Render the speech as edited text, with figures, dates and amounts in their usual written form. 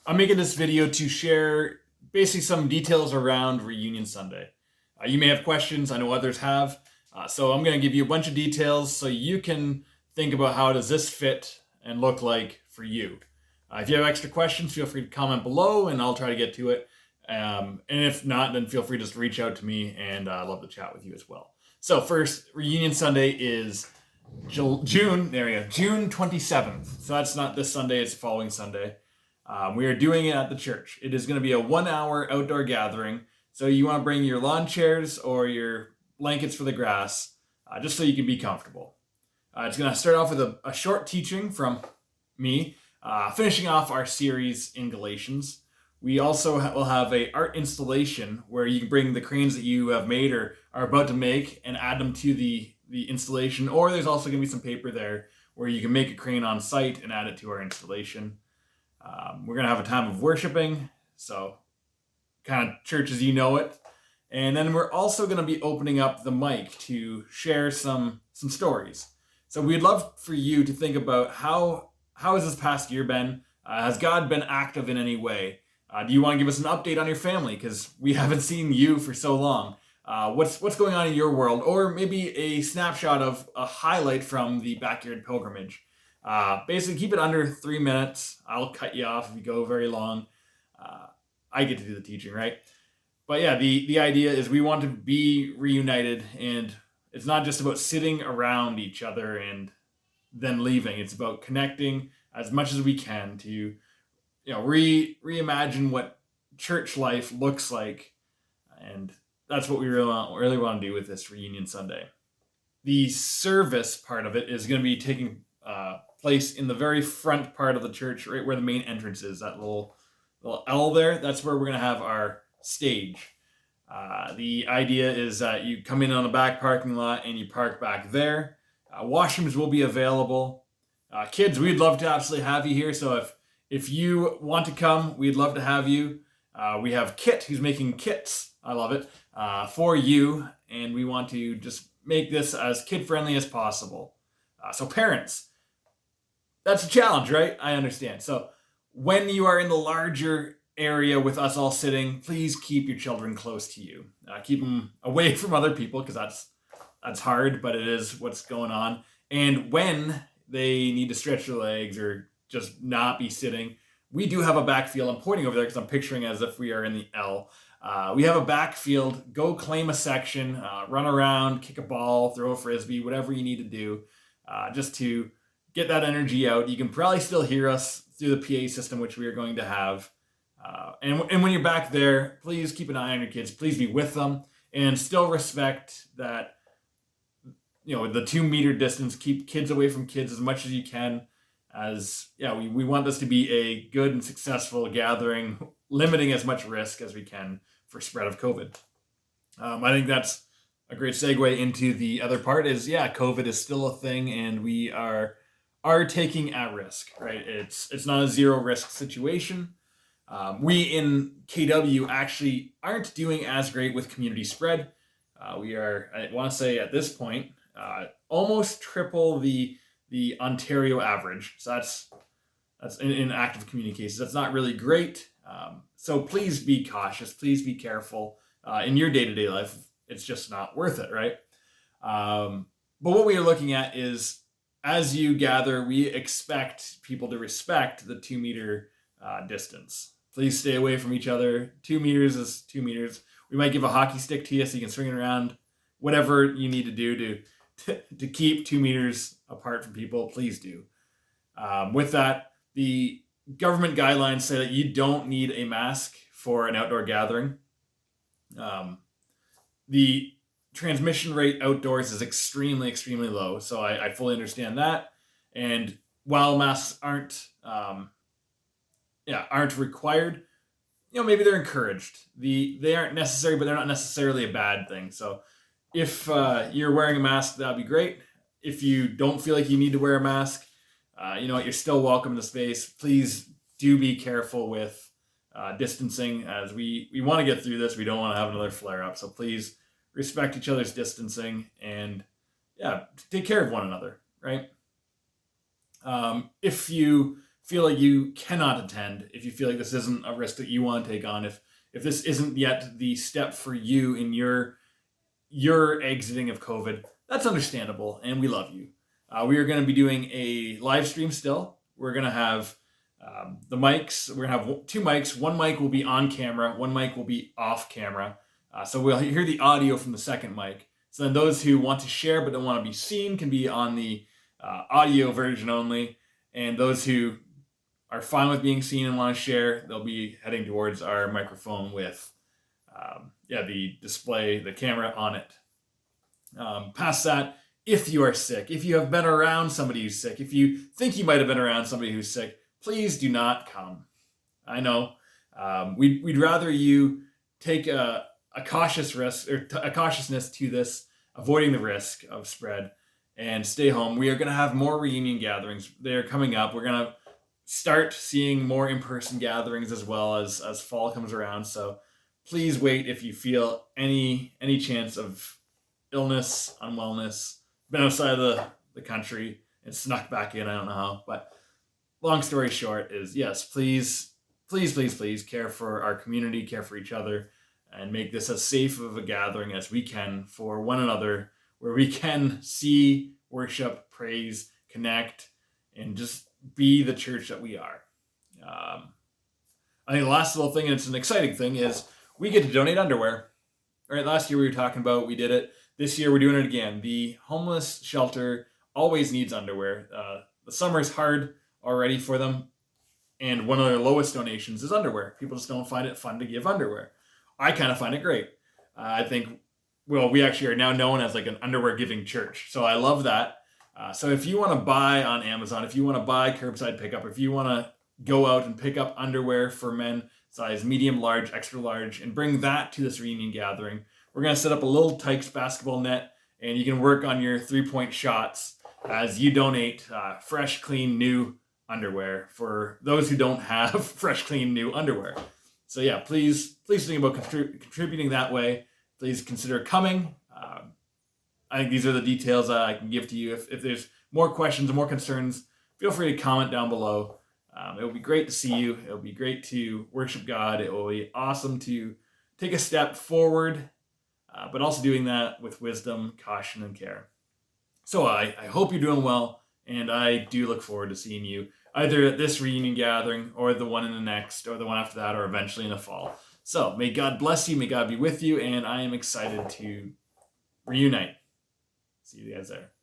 I'm making this video to share basically some details around Reunion Sunday. You may have questions, I know others have. So I'm going to give you a bunch of details so you can think about how does this fit and look like for you. If you have extra questions, feel free to comment below and I'll try to get to it. And if not, then feel free to just reach out to me and I'd love to chat with you as well. So first, Reunion Sunday is June, there we go, June 27th. So that's not this Sunday, it's the following Sunday. We are doing it at the church. It is going to be a 1 hour outdoor gathering. So you want to bring your lawn chairs or your blankets for the grass, just so you can be comfortable. It's going to start off with a short teaching from me, finishing off our series in Galatians. We also will have a art installation where you can bring the cranes that you have made or are about to make and add them to the installation. Or there's also going to be some paper there where you can make a crane on site and add it to our installation. We're going to have a time of worshiping, so kind of church as you know it. And then we're also going to be opening up the mic to share some stories. So we'd love for you to think about how has this past year been? Has God been active in any way? Do you want to give us an update on your family? Because we haven't seen you for so long. What's going on in your world? Or maybe a snapshot of a highlight from the backyard pilgrimage. Basically, keep it under 3 minutes. I'll cut you off if you go very long. I get to do the teaching, right? But yeah, the idea is we want to be reunited, and it's not just about sitting around each other and then leaving. It's about connecting as much as we can to, reimagine what church life looks like, and that's what we really want to do with this Reunion Sunday. The service part of it is going to be taking place in the very front part of the church, right where the main entrance is, that little L there. That's where we're going to have our stage. The idea is that you come in on the back parking lot and you park back there. Washrooms will be available. Kids, we'd love to absolutely have you here. So if you want to come, we'd love to have you. We have Kit, who's making kits. I love it, for you. And we want to just make this as kid-friendly as possible. So parents, that's a challenge, right? I understand. So when you are in the larger area with us all sitting, please keep your children close to you. Keep them away from other people, because that's hard, but it is what's going on. And when they need to stretch their legs or just not be sitting, we do have a backfield. I'm pointing over there because I'm picturing as if we are in the L. We have a backfield. Go claim a section, run around, kick a ball, throw a frisbee, whatever you need to do, just to get that energy out. You can probably still hear us through the PA system, which we are going to have. And when you're back there, please keep an eye on your kids. Please be with them and still respect that, the 2 meter distance. Keep kids away from kids as much as you can. We want this to be a good and successful gathering, limiting as much risk as we can for spread of COVID. I think that's a great segue into the other part is, COVID is still a thing and we are taking at risk, right? It's not a zero risk situation. We in KW actually aren't doing as great with community spread. We are, I want to say at this point, almost triple the Ontario average. So that's in active community cases. That's not really great. So please be cautious. Please be careful in your day-to-day life. It's just not worth it, right? But what we are looking at is, as you gather, we expect people to respect the 2 meter distance. Please stay away from each other. 2 meters is 2 meters. We might give a hockey stick to you so you can swing it around. Whatever you need to do to keep 2 meters apart from people, please do. With that, the government guidelines say that you don't need a mask for an outdoor gathering. The transmission rate outdoors is extremely, extremely low, so I fully understand that. And while masks aren't required, maybe they're encouraged. They aren't necessary, but they're not necessarily a bad thing. So if you're wearing a mask, that'd be great. If you don't feel like you need to wear a mask, you're still welcome in the space. Please do be careful with distancing, as we want to get through this. We don't want to have another flare up. So please respect each other's distancing and take care of one another, right? If you feel like you cannot attend, if you feel like this isn't a risk that you want to take on, if this isn't yet the step for you in your exiting of COVID, that's understandable, and we love you. We are going to be doing a live stream still. We're going to have the mics. We're going to have two mics. One mic will be on camera. One mic will be off camera. So we'll hear the audio from the second mic. So then those who want to share but don't want to be seen can be on the audio version only. And those who are fine with being seen and want to share, they'll be heading towards our microphone with the display, the camera on it. Past that, if you are sick, if you have been around somebody who's sick, if you think you might have been around somebody who's sick, please do not come. I know we'd rather you take a cautious risk or a cautiousness to this, avoiding the risk of spread, and stay home. We are going to have more reunion gatherings. They're coming up. We're going to start seeing more in-person gatherings as well as fall comes around. So please wait if you feel any chance of illness, unwellness, been outside of the country and snuck back in. I don't know how, but long story short is yes, please care for our community, care for each other, and make this as safe of a gathering as we can for one another, where we can see, worship, praise, connect, and just be the church that we are. I think the last little thing, and it's an exciting thing, is we get to donate underwear. All right, last year we were talking about, we did it. This year we're doing it again. The homeless shelter always needs underwear. The summer is hard already for them, and one of their lowest donations is underwear. People just don't find it fun to give underwear. I kind of find it great. I think, well, we actually are now known as like an underwear giving church. So I love that. So if you want to buy on Amazon, if you want to buy curbside pickup, if you want to go out and pick up underwear for men, size medium, large, extra large, and bring that to this reunion gathering, we're going to set up a little Tykes basketball net, and you can work on your 3-point shots as you donate fresh, clean, new underwear for those who don't have fresh, clean, new underwear. So yeah, please think about contributing that way. Please consider coming. I think these are the details I can give to you. If there's more questions or more concerns, feel free to comment down below. It will be great to see you. It will be great to worship God. It will be awesome to take a step forward, but also doing that with wisdom, caution, and care. So I hope you're doing well, and I do look forward to seeing you either at this reunion gathering or the one in the next or the one after that or eventually in the fall. So may God bless you, may God be with you, and I am excited to reunite. See you guys there.